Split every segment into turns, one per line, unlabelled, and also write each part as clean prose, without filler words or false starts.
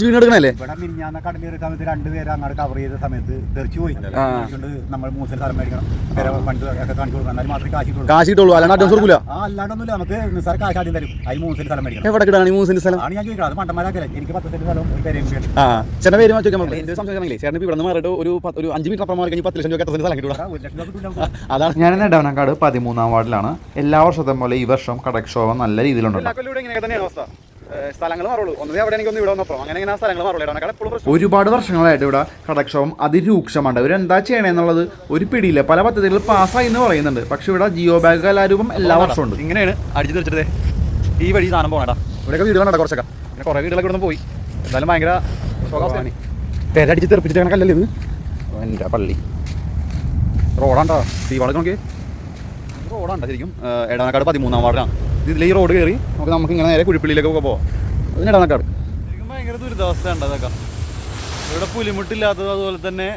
വീണെടുക്കണല്ലേ
ഇവിടെ മിനിഞ്ഞാന്ന കടലിൽ സമയത്ത് രണ്ടുപേരെ അങ്ങോട്ട് കവർ ചെയ്ത സമയത്ത് തെറിച്ചു പോയി. നമ്മൾ മൂന്നിൽ സ്ഥലം മേടിക്കണം, ഫണ്ട് ഒക്കെ കാണിച്ചു കൊടുക്കണം, എന്നാലും മാത്രമേ
കാശ് കിട്ടുള്ളൂ. അല്ലാണ്ട് അഡ്വാൻസ് കൊടുക്കില്ല.
അല്ലാണ്ടൊന്നുമില്ല, നമുക്ക് നിസ്സാര കാശ് ആദ്യം തരും. അതിന് 3 സെന്റ് സ്ഥലം മേടിക്കണം.
എവിടെ കിട്ടാണ് 3 സെന്റ് സ്ഥലം?
ആണ് ഞാൻ ചോദിക്കണം. അത് മണ്ടന്മാരാക്കല്ലേ, എനിക്ക് 10 സെന്റ് സ്ഥലം പേരും.
ചേട്ടൻ പേര് ചോദിക്കാൻ ചേട്ടൻ ഇവിടെ മാറിയിട്ട് ഒരു 5 മീറ്റർ അപ്പുറം മാറി കഴിഞ്ഞാൽ 10 ലക്ഷം രൂപ സ്ഥലം കിട്ടുക.
1 ലക്ഷം.
അതാണ് ഞാൻ നെടവനക്കാട് 13-ാം വാർഡിലാണ്. എല്ലാ വർഷത്തെ പോലെ ഈ വർഷം കടക്ഷോഭം നല്ല രീതിയിലുണ്ട്. ഒരുപാട് വർഷങ്ങളായിട്ട് ഇവിടെ കടക്ഷോഭം അതിരൂക്ഷമാണ്. ഇവരെന്താ ചെയ്യണമെന്നുള്ളത് ഒരു പിടിയില്ല. പല പദ്ധതികൾ പാസ്സായി എന്ന് പറയുന്നുണ്ട്. പക്ഷെ ഇവിടെ ജിയോ ബാഗ് കലാരൂപം എല്ലാ വർഷവും ഉണ്ട്.
ഇങ്ങനെയാണ് അടിച്ചു തെറിച്ചിട്ടേ ഈ വഴി സാധനം പോകണേട്ടാ. ഇവിടെയൊക്കെ വീട് കണ്ടാ കുറച്ചൊക്കെ, പിന്നെ കുറേ വീടുകളൊക്കെ ഇവിടെ പോയി. എന്തായാലും ഭയങ്കര ശോകാവസ്ഥയാണ്. പേരടിച്ച് തെറിപ്പിച്ചിട്ട് കണക്കല്ലേ ഇത്? എൻ്റെ പള്ളി റോഡാണ്ടാ, തീവാളൊക്കെ നോക്കി റോഡാണ്ടാ. ശരിക്കും എടവനക്കാട് 13-ാം വാർഡിലാണ്. ഇതിൽ ഈ റോഡ് കയറി നമുക്ക് ഇങ്ങനെ നേരെ കുഴിപ്പള്ളിയിലേക്കൊക്കെ പോകാം. അതിന് എടവനക്കാട് ശരിക്കും ഭയങ്കര ദുരിതാവസ്ഥ ഉണ്ട് അതൊക്കെ. ഇവിടെ പുലിമുട്ടില്ലാത്തത്, അതുപോലെ തന്നെ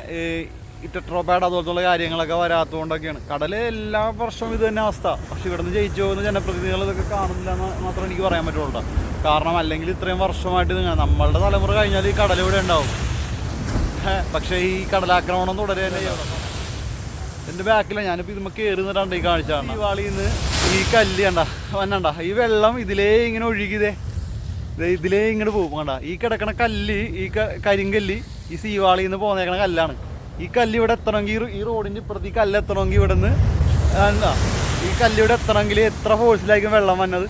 ഈ ടെട്രോപാഡ് അതുപോലത്തുള്ള കാര്യങ്ങളൊക്കെ വരാത്തതുകൊണ്ടൊക്കെയാണ്. കടൽ എല്ലാ വർഷവും ഇത് തന്നെ അവസ്ഥ. പക്ഷെ ഇവിടെ നിന്ന് ജയിച്ചു പോകുന്ന ജനപ്രതിനിധികൾ ഇതൊക്കെ കാണുന്നില്ല എന്ന് മാത്രമേ എനിക്ക് പറയാൻ പറ്റുള്ളൂ. കാരണം അല്ലെങ്കിൽ ഇത്രയും വർഷമായിട്ട് നമ്മളുടെ തലമുറ കഴിഞ്ഞാൽ ഈ കടൽ ഇവിടെ ഉണ്ടാവും. പക്ഷേ ഈ കടലാക്രമണം തുടരെ തന്നെ ചെയ്യണം. എൻ്റെ ബാക്കിലാണ് ഞാനിപ്പോൾ ഇതുമ്മ കയറുന്നിട്ടാണ്ട് ഈ കാണിച്ചാണ്. ഈ വാളിയിൽ നിന്ന് ഈ കല്ല് കണ്ട ഈ വെള്ളം ഇതിലേ ഇങ്ങനെ ഒഴുകിയതേ ഇതിലേ ഇങ്ങോട്ട് പോകും. കണ്ട ഈ കിടക്കണ കല്ല്, ഈ കരിങ്കല്ല് ഈ സീവാളിയിൽ നിന്ന് പോന്നേക്കണ കല്ലാണ്. ഈ കല്ല് ഇവിടെ എത്തണമെങ്കിൽ, ഈ റോഡിൻ്റെ ഇപ്പുറത്ത് ഈ കല്ല് എത്തണമെങ്കിൽ ഇവിടെ നിന്ന് ഈ കല്ല് ഇവിടെ എത്തണമെങ്കിൽ എത്ര ഫോഴ്സിലായിരിക്കും വെള്ളം വന്നത്.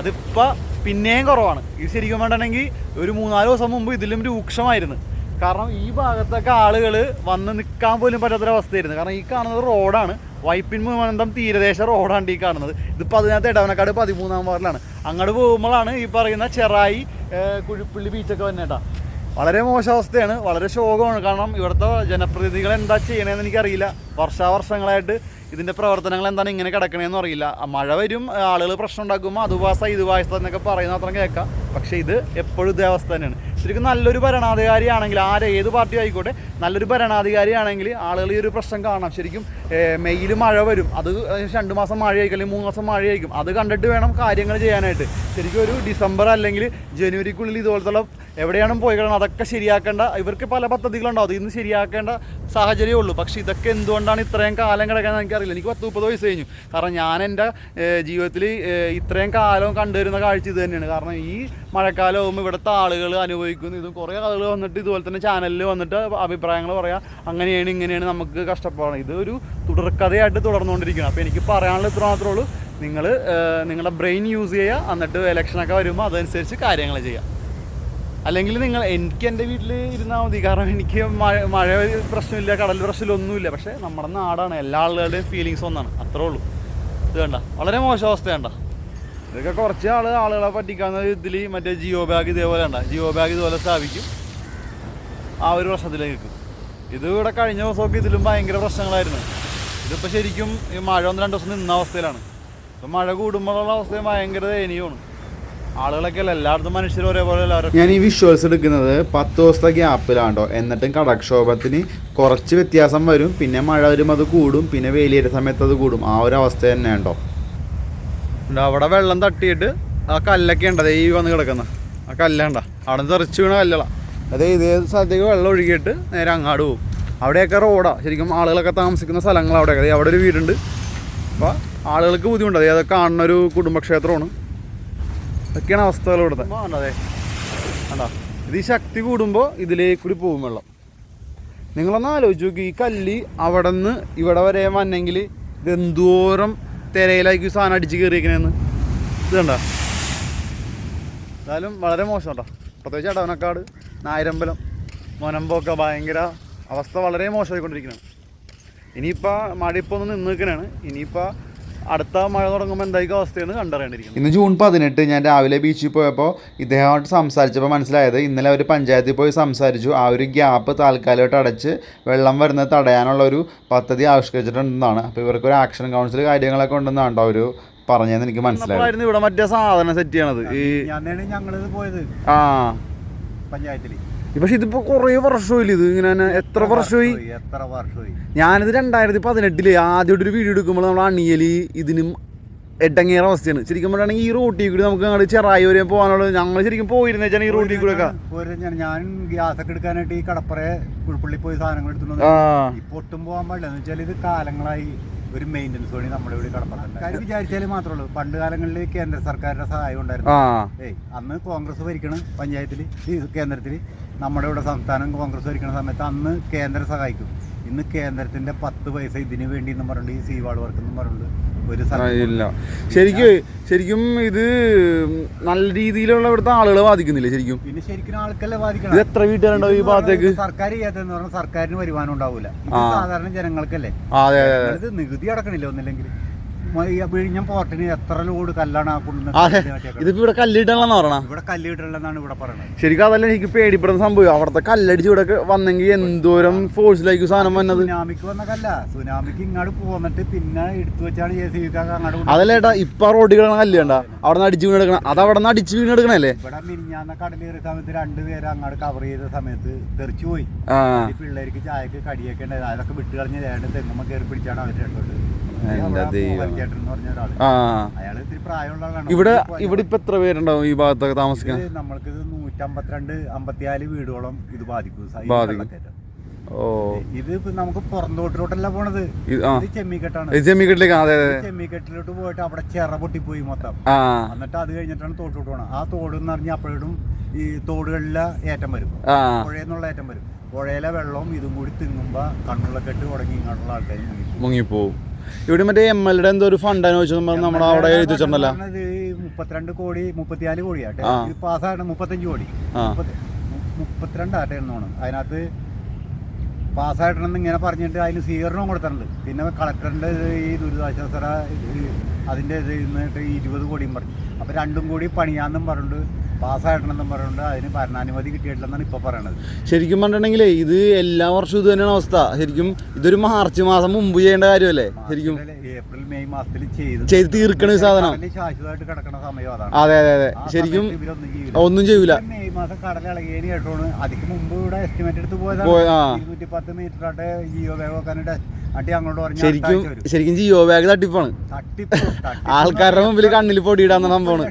അതിപ്പോൾ പിന്നെയും കുറവാണ്. ഇത് ശരിക്കും വേണമെങ്കിൽ ഒരു 3-4 ദിവസം മുമ്പ് ഇതിലും രൂക്ഷമായിരുന്നു. കാരണം ഈ ഭാഗത്തൊക്കെ ആളുകൾ വന്ന് നിൽക്കാൻ പോലും പറ്റാത്തൊരവസ്ഥയായിരുന്നു. കാരണം ഈ കാണുന്നത് റോഡാണ്, വൈപ്പിൻ മൂവനന്തം തീരദേശ റോഡാണ് ഈ കാണുന്നത്. ഇതിപ്പോൾ അതിനകത്ത് എടവനക്കാട് 13-ാം വാർഡിലാണ്. അങ്ങോട്ട് പോകുമ്പോഴാണ് ഈ പറയുന്ന ചെറായി, കുഴിപ്പള്ളി ബീച്ചൊക്കെ വന്നേട്ടാ. വളരെ മോശാവസ്ഥയാണ്, വളരെ ശോകമാണ്. കാരണം ഇവിടുത്തെ ജനപ്രതിനിധികൾ എന്താ ചെയ്യണമെന്ന് എനിക്കറിയില്ല. വർഷാവർഷങ്ങളായിട്ട് ഇതിൻ്റെ പ്രവർത്തനങ്ങൾ എന്താണ് ഇങ്ങനെ കിടക്കണേന്ന് അറിയില്ല. മഴ വരും, ആളുകൾ പ്രശ്നം ഉണ്ടാക്കുമ്പോൾ അത് പാസ ഇത് പായസം എന്നൊക്കെ പറയുന്ന അത്രയും കേൾക്കാം. പക്ഷേ ഇത് എപ്പോഴും ഇതേ അവസ്ഥ തന്നെയാണ്. ശരിക്കും നല്ലൊരു ഭരണാധികാരിയാണെങ്കിൽ, ഏത് പാർട്ടി ആയിക്കോട്ടെ, നല്ലൊരു ഭരണാധികാരിയാണെങ്കിൽ ആളുകൾ ഈ ഒരു പ്രശ്നം കാണാം. ശരിക്കും മെയ്യിൽ മഴ വരും, അത് 2 മാസം മഴയായിരിക്കും, അല്ലെങ്കിൽ 3 മാസം മഴയായിരിക്കും. അത് കണ്ടിട്ട് വേണം കാര്യങ്ങൾ ചെയ്യാനായിട്ട്. ശരിക്കും ഒരു ഡിസംബർ അല്ലെങ്കിൽ ജനുവരിക്കുള്ളിൽ ഇതുപോലത്തുള്ള എവിടെയാണ് പോയി കിടക്കണം അതൊക്കെ ശരിയാക്കേണ്ട. ഇവർക്ക് പല പദ്ധതികളുണ്ടാവും, ഇന്ന് ശരിയാക്കേണ്ട സാഹചര്യമേ ഉള്ളൂ. പക്ഷേ ഇതൊക്കെ എന്തുകൊണ്ടാണ് ഇത്രയും കാലം കിടക്കുന്നത് എനിക്കറിയില്ല. എനിക്ക് 10-30 വയസ്സ് കഴിഞ്ഞു. കാരണം ഞാൻ എൻ്റെ ജീവിതത്തിൽ ഇത്രയും കാലം കണ്ടുവരുന്ന കാഴ്ച ഇത് തന്നെയാണ്. കാരണം ഈ മഴക്കാലമാകുമ്പോൾ ഇവിടുത്തെ ആളുകൾ അനുഭവിക്കുന്നു. ഇതും കുറേ ആളുകൾ വന്നിട്ട് ഇതുപോലെ തന്നെ ചാനലിൽ വന്നിട്ട് അഭിപ്രായങ്ങൾ പറയാം, അങ്ങനെയാണ് ഇങ്ങനെയാണ്, നമുക്ക് കഷ്ടപ്പാടാണ്. ഇതൊരു തുടർക്കഥയായിട്ട് തുടർന്നുകൊണ്ടിരിക്കണം. അപ്പോൾ എനിക്ക് പറയാനുള്ള ഇത്ര മാത്രമേ ഉള്ളൂ. നിങ്ങൾ നിങ്ങളുടെ ബ്രെയിൻ യൂസ് ചെയ്യുക, എന്നിട്ട് ഇലക്ഷനൊക്കെ വരുമ്പോൾ അതനുസരിച്ച് കാര്യങ്ങൾ ചെയ്യുക. അല്ലെങ്കിൽ എനിക്ക് എൻ്റെ വീട്ടിൽ ഇരുന്നാൽ മതി. കാരണം എനിക്ക് മഴ പ്രശ്നമില്ല, കടൽ പ്രശ്നമില്ലൊന്നുമില്ല. പക്ഷേ നമ്മുടെ നാടാണ്, എല്ലാ ആളുകളുടെയും ഫീലിങ്സ് ഒന്നാണ്, അത്രേ ഉള്ളൂ. ഇത് വേണ്ട, വളരെ മോശം അവസ്ഥ വേണ്ട. ഇതൊക്കെ കുറച്ച് ആളുകളെ പറ്റിക്കാവുന്ന ഇതിൽ മറ്റേ ജിയോ ബാഗ് ഇതേപോലെ ഉണ്ട്. ജിയോ ബാഗ് ഇതുപോലെ സ്ഥാപിക്കും, ആ ഒരു പ്രശ്നത്തിലേക്ക്. ഇത് ഇവിടെ കഴിഞ്ഞ ദിവസമൊക്കെ ഇതിലും ഭയങ്കര പ്രശ്നങ്ങളായിരുന്നു. ഇതിപ്പോൾ ശരിക്കും ഈ മഴ 1-2 ദിവസം നിന്ന അവസ്ഥയിലാണ്. ഇപ്പം മഴ കൂടുമ്പോഴുള്ള അവസ്ഥ ഭയങ്കര ദയനീയമാണ്. ആളുകളൊക്കെ അല്ല, എല്ലായിടത്തും മനുഷ്യർ ഒരേപോലെ എല്ലാവരും.
ഞാൻ ഈ വിഷ്വൽസ് എടുക്കുന്നത് 10 ദിവസത്തെ ഗ്യാപ്പിലാണ്ടോ. എന്നിട്ടും കടക്ഷോഭത്തിന് കുറച്ച് വ്യത്യാസം വരും. പിന്നെ മഴ വരുമ്പോൾ അത് കൂടും, പിന്നെ വേലിയേറ്റ സമയത്ത് അത് കൂടും. ആ ഒരു അവസ്ഥ തന്നെ ഉണ്ടോ.
അവിടെ വെള്ളം തട്ടിയിട്ട് ആ കല്ലൊക്കെ ഉണ്ട്, ഈ വന്ന് കിടക്കുന്ന ആ കല്ലണ്ട, അവിടെ നിന്ന് തെറിച്ച് വീണ കല്ലള. അതായത് ഇതേ സ്ഥലത്തേക്ക് വെള്ളം ഒഴുകിയിട്ട് നേരെ അങ്ങാട് പോകും. അവിടെയൊക്കെ റോഡാണ്, ശരിക്കും ആളുകളൊക്കെ താമസിക്കുന്ന സ്ഥലങ്ങൾ അവിടെയൊക്കെ. അവിടെ ഒരു വീടുണ്ട്. അപ്പോൾ ആളുകൾക്ക് ബുദ്ധിമുട്ട്. അതൊക്കെ കാണുന്ന ഒരു കുടുംബക്ഷേത്രമാണ്. ഇതൊക്കെയാണ് അവസ്ഥകൾ ഇവിടുത്തെ. അതെ കണ്ടാ, ഇത് ഈ ശക്തി കൂടുമ്പോൾ ഇതിലേക്ക് കൂടി പോകും വെള്ളം. നിങ്ങളൊന്ന് ആലോചിച്ച് നോക്കി, ഈ കല്ല് അവിടെ നിന്ന് ഇവിടെ വരെ വന്നെങ്കിൽ ഇതെന്തോരം തിരയിലായിരിക്കും സാധനം അടിച്ച് കയറിയിരിക്കണേന്ന്. ഇത് കണ്ട. എന്തായാലും വളരെ മോശം കേട്ടോ. പ്രത്യേകിച്ച് എടവനക്കാട്, നായരമ്പലം, മൊനമ്പൊക്കെ ഭയങ്കര അവസ്ഥ വളരെ മോശമായിക്കൊണ്ടിരിക്കുകയാണ്. ഇനിയിപ്പോൾ മഴ ഇപ്പോൾ ഒന്ന് നിന്ന് നിൽക്കണതാണ്. ഇനിയിപ്പോൾ അടുത്ത മഴ തുടങ്ങുമ്പോൾ എന്തായിരിക്കും അവസ്ഥയെന്ന് കണ്ടറിയേണ്ടിയിരിക്കും.
ഇന്ന് ജൂൺ 18 ഞാൻ രാവിലെ ബീച്ചിൽ പോയപ്പോൾ ഇദ്ദേഹമായിട്ട് സംസാരിച്ചപ്പോൾ മനസ്സിലായത്, ഇന്നലെ അവർ പഞ്ചായത്തിൽ പോയി സംസാരിച്ചു. ആ ഒരു ഗ്യാപ്പ് താൽക്കാലികമായിട്ട് അടച്ച് വെള്ളം വരുന്നത് തടയാനുള്ള ഒരു പദ്ധതി ആവിഷ്കരിച്ചിട്ടുണ്ടെന്നാണ്. അപ്പോൾ ഇവർക്കൊരു ആക്ഷൻ കൗൺസിൽ കാര്യങ്ങളൊക്കെ ഉണ്ടെന്നാണ് അവർ പറഞ്ഞതെന്ന് എനിക്ക് മനസ്സിലായിരുന്നു.
ഇവിടെ മറ്റേ സാധനം സെറ്റ് ചെയ്യണത്
ഞങ്ങളിത് പോയത് പഞ്ചായത്തിൽ.
പക്ഷെ ഇതിപ്പോൾ കുറേ വർഷമില്ല, ഇത് ഇങ്ങനെ എത്ര വർഷമായി. ഞാനിത് 2018 ആദ്യമായിട്ടൊരു വീഡിയോ എടുക്കുമ്പോൾ നമ്മൾ അണിയൽ ഇതിനും എട്ടങ്ങേറ അവസ്ഥയാണ് ശരിക്കും പറയുകയാണെങ്കിൽ ഈ റൂട്ടിൽ കൂടി നമുക്ക് അങ്ങോട്ട് ചെറായി വരെ പോകാനുള്ളത്. ഞങ്ങൾ ശരിക്കും പോയിരുന്നു വെച്ചാൽ ഈ റൂട്ടിൽ കൂടെ ഒക്കെ
ഞാൻ ഗ്യാസ് ഒക്കെ എടുക്കാനായിട്ട് ഈ കടപ്പുറ കുഴപ്പള്ളി പോയി സാധനങ്ങൾ എടുത്തിട്ടുണ്ട്. ഇപ്പൊ ഒട്ടും പോകാൻ പാടില്ല എന്ന് വെച്ചാൽ ഇത് കാലങ്ങളായി ഒരു മെയിൻ്റെനൻസ് വഴി നമ്മുടെ ഇവിടെ കടപ്പുറ കാര്യം വിചാരിച്ചാലേ മാത്രമേ ഉള്ളൂ. പണ്ട് കാലങ്ങളിൽ കേന്ദ്ര സർക്കാരിന്റെ സഹായം ഉണ്ടായിരുന്നു. അന്ന് കോൺഗ്രസ് ഭരിക്കണം പഞ്ചായത്തിൽ കേന്ദ്രത്തിൽ, നമ്മുടെ ഇവിടെ സംസ്ഥാനം കോൺഗ്രസ് ഭരിക്കുന്ന സമയത്ത് അന്ന് കേന്ദ്രം സഹായിക്കും. ഇന്ന് കേന്ദ്രത്തിന്റെ 10 പൈസ ഇതിനു വേണ്ടി എന്നും പറഞ്ഞിട്ട് ഈ സീവാൾ വർക്ക് എന്നും പറഞ്ഞിട്ട്
ഇല്ല. ശരിക്കും ഇത് നല്ല രീതിയിലുള്ള ഇവിടുത്തെ ആളുകളെ ബാധിക്കുന്നില്ല ശരിക്കും.
പിന്നെ ശരിക്കും ആൾക്കല്ലേ ബാധിക്കണം.
ഇത് എത്ര വീട്ടുകാരുണ്ടാവും ഈ ഭാഗത്തേക്ക്?
സർക്കാർ ചെയ്യാത്തെന്ന് പറഞ്ഞാൽ സർക്കാരിന് വരുമാനം ഉണ്ടാവില്ല. സാധാരണ ജനങ്ങൾക്കല്ലേ ഇത് നികുതി അടക്കണില്ല. ഒന്നില്ലെങ്കിൽ വിഴിഞ്ഞം പോർട്ടിന് എത്ര ലോഡ് കല്ലാണ്
ഇതിപ്പോ ഇവിടെ കല്ലിട്ടാണെന്ന് പറയണ.
ഇവിടെ കല്ലിട്ടല്ലെന്നാണ് ഇവിടെ പറയുന്നത്.
ശരിക്കും അതല്ല എനിക്ക് പേടിപ്പെടുന്ന സംഭവം. അവിടുത്തെ കല്ലടിച്ച് ഇവിടെ വന്നെങ്കിൽ എന്തോരം ഫോഴ്സിലായിരിക്കും സാധനം വന്നത്.
സുനാമിക്ക് വന്ന കല്ല, സുനാമിക്ക് ഇങ്ങോട്ട് പോന്നിട്ട് പിന്നെ എടുത്തു വെച്ചാണ് അങ്ങോട്ട്.
അതല്ലേട്ടാ ഇപ്പൊ റോഡിൽ കിടക്കണ കല്ല് കണ്ട അവിടെ നിന്ന് അടിച്ച് വീണെടുക്കണം. അത് അവിടെ നിന്ന് അടിച്ച് വീണെടുക്കണല്ലേ.
ഇവിടെ മിനിഞ്ഞാന്ന കടലേറിയ സമയത്ത് 2 പേര് അങ്ങോട്ട് കവർ ചെയ്ത സമയത്ത് തെറിച്ചു പോയി. പിള്ളേർക്ക് ചായക്ക് കടിയൊക്കെ ഉണ്ടായത്. അതൊക്കെ വിട്ട് കളഞ്ഞ തെങ്ങുമ്പോ കയറി പിടിച്ചാണ് അവര് രണ്ടോട്ട്.
ഇവിടെ ഇപ്പൊ എത്ര പേരുണ്ടാവും ഈ ഭാഗത്തൊക്കെ താമസിക്കാൻ?
നമ്മൾക്ക് 152-154 വീടുകളും ഇത് ബാധിക്കും. ഇത് നമുക്ക് പുറന്തോട്ടിലോട്ടല്ല പോണത്. ചെമ്മിക്കെട്ടിലോട്ട് പോയിട്ട് അവിടെ ചിറ പൊട്ടിപ്പോയി മൊത്തം. എന്നിട്ട് അത് കഴിഞ്ഞിട്ടാണ് തോട്ടിലോട്ട് പോകണം. ആ തോട് എന്ന് പറഞ്ഞാൽ അപ്പോഴും ഈ തോടുകളിലെ ഏറ്റം വരും, പുഴയെന്നുള്ള ഏറ്റം വരും. പുഴയിലെ വെള്ളവും ഇതും കൂടി തിങ്ങുമ്പോ കണ്ണുകളൊക്കെ ഇട്ട് തുടങ്ങി ഇങ്ങോട്ടുള്ള ആൾക്കാർ
മുങ്ങിപ്പോവും. ഇവിടെ മറ്റേ MLA എന്തോ ഒരു ഫണ്ട് അനുവദിച്ചു നമ്മുടെ അവിടെ എഴുതി വെച്ചിട്ടുണ്ടല്ലോ.
32 കോടി 34 കോടിയാട്ടെ പാസ്സാണ്. 35 കോടി 32 ആട്ടെ എന്നാണ്. അതിനകത്ത് പാസ്സായിട്ടെന്ന് ഇങ്ങനെ പറഞ്ഞിട്ട് അതിന് സ്വീകരണവും കൊടുത്തിട്ടുണ്ട്. പിന്നെ കളക്ടറിന്റെ ഈ ദുരിതാശ്വാസ അതിന്റെ ഇത് ഇന്നിട്ട് 20 കോടിയും പറഞ്ഞു. അപ്പൊ 2 കോടി പണിയാന്നും പറഞ്ഞിട്ട് പാസ്സായിട്ടെന്നും പറഞ്ഞിട്ട് അതിന് ഭരണാനുമതി കിട്ടിയിട്ടില്ലെന്നാണ് ഇപ്പൊ പറയണത്.
ശരിക്കും പറഞ്ഞിട്ടുണ്ടെങ്കിലേ ഇത് എല്ലാ വർഷവും ഇത് തന്നെയാണ് അവസ്ഥ. ശരിക്കും ഇതൊരു മാർച്ച് മാസം മുമ്പ് ചെയ്യേണ്ട കാര്യമല്ലേ? ശരിക്കും
ഏപ്രിൽ മെയ് മാസത്തിൽ
ചെയ്ത് തീർക്കണ സാധനം
ശാശ്വതമായിട്ട് കിടക്കുന്ന സമയം അതാണ്.
അതെ ശരിക്കും ഒന്നും ചെയ്യൂല.
മെയ് മാസം കടൽ ഇളകിയതിന് കേട്ടോണ്. അതിക്ക് മുമ്പ് ഇവിടെ എസ്റ്റിമേറ്റ് എടുത്ത് പോയതാണ്. 210 മീറ്റർ ആട്ടെ ജിയോ ബാഗ് വെക്കാനായിട്ട് അട്ടി അങ്ങോട്ട് പറഞ്ഞു.
ശരിക്കും ജിയോ ബാഗ് തട്ടിപ്പാണ്. ആൾക്കാരുടെ മുമ്പിൽ കണ്ണിൽ പൊടിയിടാന്ന സംഭവമാണ്.